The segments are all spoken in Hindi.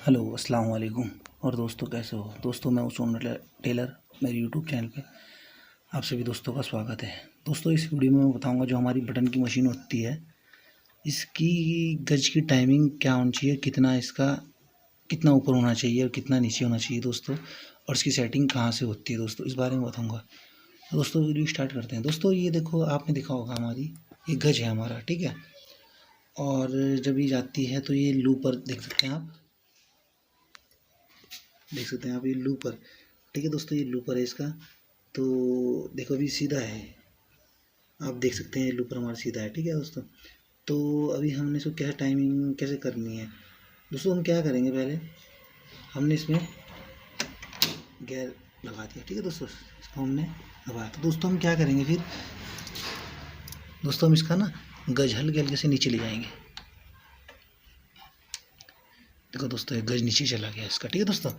हेलो अस्सलाम वालेकुम। और दोस्तों कैसे हो दोस्तों, मैं हूं सोनू टेलर। मेरे यूट्यूब चैनल पे आप सभी दोस्तों का स्वागत है। दोस्तों इस वीडियो में मैं बताऊंगा जो हमारी बटन की मशीन होती है इसकी गज की टाइमिंग क्या होनी चाहिए, कितना ऊपर होना चाहिए और कितना नीचे होना चाहिए दोस्तों, और इसकी सेटिंग कहाँ से होती है दोस्तों, इस बारे में बताऊँगा। तो दोस्तों वीडियो स्टार्ट करते हैं। दोस्तों ये देखो, आपने देखा होगा हमारी ये गज है हमारा, ठीक है। और जब ये जाती है तो ये लूपर देख सकते हैं आप ये लूपर, ठीक है दोस्तों, ये लूपर है इसका। तो देखो अभी सीधा है, आप देख सकते हैं लूपर हमारा सीधा है, ठीक है दोस्तों। तो अभी हमने इसको क्या टाइमिंग कैसे करनी है दोस्तों, हम क्या करेंगे, पहले हमने इसमें गेयर लगा दिया, ठीक है दोस्तों, इसको हमने लगाया। तो दोस्तों हम क्या करेंगे फिर दोस्तों, हम इसका ना गज हल्के हल्के से नीचे ले जाएंगे। देखो दोस्तों ये गज नीचे चला गया इसका, ठीक है दोस्तों।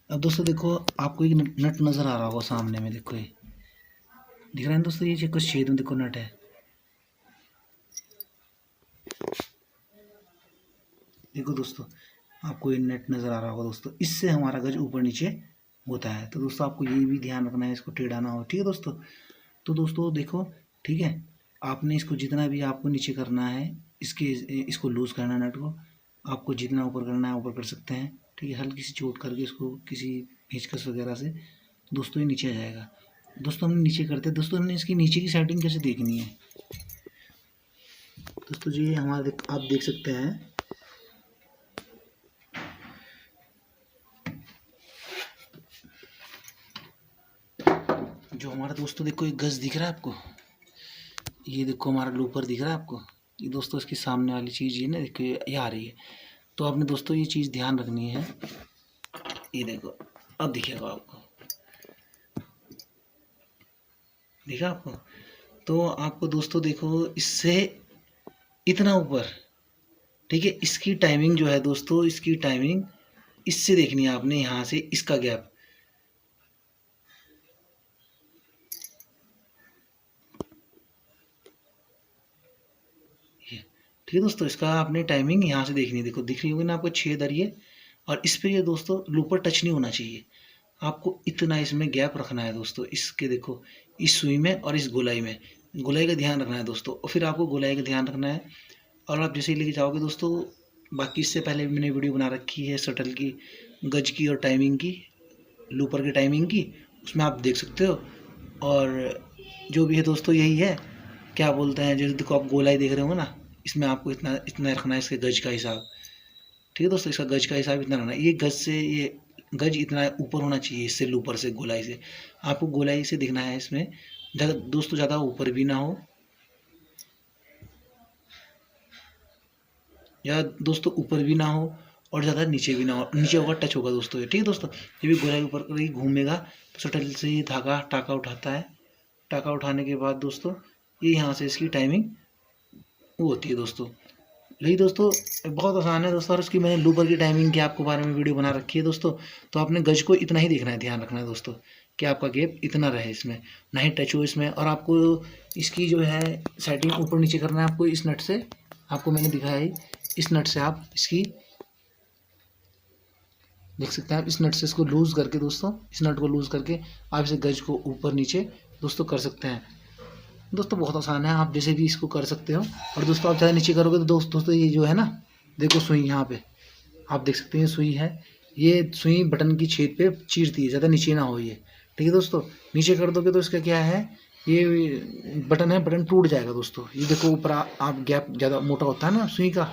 अब दोस्तों देखो, आपको एक नट नज़र आ रहा होगा सामने में, देखो ये दिख रहा है दोस्तों, ये कुछ छेद में देखो नट है, देखो दोस्तों आपको ये नट नज़र आ रहा होगा दोस्तों, इससे हमारा गज ऊपर नीचे होता है। तो दोस्तों आपको ये भी ध्यान रखना है, इसको टेढ़ा ना हो, ठीक है दोस्तों। तो दोस्तों देखो, ठीक है, आपने इसको जितना भी आपको नीचे करना है, इसको लूज़ करना है, नट को आपको जितना ऊपर करना है ऊपर कर सकते हैं, ठीक है। हल्की सी चोट करके इसको किसी पेचकस वगैरह से दोस्तों ये नीचे आ जाएगा। दोस्तों हमने नीचे करते हैं दोस्तों, हमने इसकी नीचे की सेटिंग कैसे देखनी है दोस्तों जी, हमारे आप देख सकते हैं जो हमारा दोस्तों, देखो एक गज दिख रहा है आपको, ये देखो हमारा लूपर दिख रहा है आपको, ये दोस्तों इसकी सामने वाली चीज़ ये ना देखो, ये आ रही है। तो आपने दोस्तों ये चीज़ ध्यान रखनी है, ये देखो अब दिखेगा आपको, दिखा आपको। तो आपको दोस्तों देखो इससे इतना ऊपर, ठीक है, इसकी टाइमिंग जो है दोस्तों, इसकी टाइमिंग इससे देखनी है आपने, यहाँ से इसका गैप, ठीक है दोस्तों, इसका आपने टाइमिंग यहाँ से देखनी है। देखो दिख रही होगी ना आपको 6 दरिये, और इस पर ये दोस्तों लूपर टच नहीं होना चाहिए, आपको इतना इसमें गैप रखना है दोस्तों, इसके देखो इस सुई में और इस गोलाई में, गोलाई का ध्यान रखना है दोस्तों। और फिर आपको गोलाई का ध्यान रखना है, और आप जैसे ही लेके जाओगे दोस्तों, बाकी इससे पहले भी मैंने वीडियो बना रखी है शटल की, गज की और टाइमिंग की, लूपर की टाइमिंग की, उसमें आप देख सकते हो। और जो भी है दोस्तों यही है, क्या बोलते हैं, जैसे देखो आप गोलाई देख रहे हो ना, इसमें आपको इतना इतना रखना है, इसके गज का हिसाब, ठीक है दोस्तों, इसका गज का हिसाब इतना रखना है। ये गज से ये गज इतना ऊपर होना चाहिए, इससे लूपर से गोलाई से आपको गोलाई से दिखना है इसमें, ज़्यादा दोस्तों ज़्यादा ऊपर भी ना हो, या दोस्तों ऊपर भी ना हो और ज़्यादा नीचे भी ना हो, नीचे होगा टच होगा दोस्तों ये, ठीक है दोस्तों। ये भी गोलाई ऊपर कहीं घूमेगा तो शटल से ये धागा टाका उठाता है, टाका उठाने के बाद दोस्तों ये यहाँ से इसकी टाइमिंग वो होती है दोस्तों। यही दोस्तों बहुत आसान है दोस्तों, और इसकी मैंने लूपर की टाइमिंग के आपको बारे में वीडियो बना रखी है दोस्तों। तो आपने गज को इतना ही देखना है, ध्यान रखना है दोस्तों कि आपका गैप इतना रहे इसमें, ना ही टच हो इसमें। और आपको इसकी जो है सेटिंग ऊपर नीचे करना है आपको, इस नट से, आपको मैंने दिखाया है, इस नट से आप इसकी देख सकते हैं, आप इस नट से इसको लूज़ करके दोस्तों, इस नट को लूज़ करके आप इसे गज को ऊपर नीचे दोस्तों कर सकते हैं दोस्तों। बहुत आसान है, आप जैसे भी इसको कर सकते हो। और दोस्तों आप ज़्यादा नीचे करोगे तो दोस्तों ये जो है ना, देखो सुई यहाँ पे आप देख सकते हैं, सुई है, ये सुई बटन की छेद पे चीरती है, ज़्यादा नीचे ना हो ये, ठीक है दोस्तों। नीचे कर दोगे तो इसका क्या है, ये बटन है, बटन टूट जाएगा दोस्तों। ये देखो ऊपर आप गैप ज़्यादा मोटा होता है ना सुई का,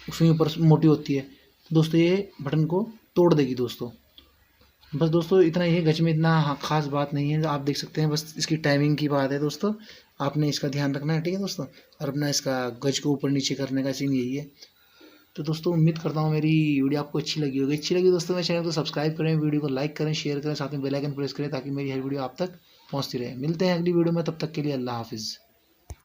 सुई ऊपर मोटी होती है दोस्तों, ये बटन को तोड़ देगी दोस्तों। बस दोस्तों इतना ही है, गज में इतना खास बात नहीं है, आप देख सकते हैं, बस इसकी टाइमिंग की बात है दोस्तों, आपने इसका ध्यान रखना है, ठीक है दोस्तों। और अपना इसका गज को ऊपर नीचे करने का सीन यही है। तो दोस्तों उम्मीद करता हूँ मेरी वीडियो आपको अच्छी लगी होगी। अच्छी लगी दोस्तों मेरे चैनल को सब्सक्राइब करें, वीडियो को लाइक करें, शेयर करें, साथ में बेल आइकन प्रेस करें, ताकि मेरी हर वीडियो आप तक पहुँचती रहे। मिलते हैं अगली वीडियो में, तब तक के लिए अल्लाह हाफिज़।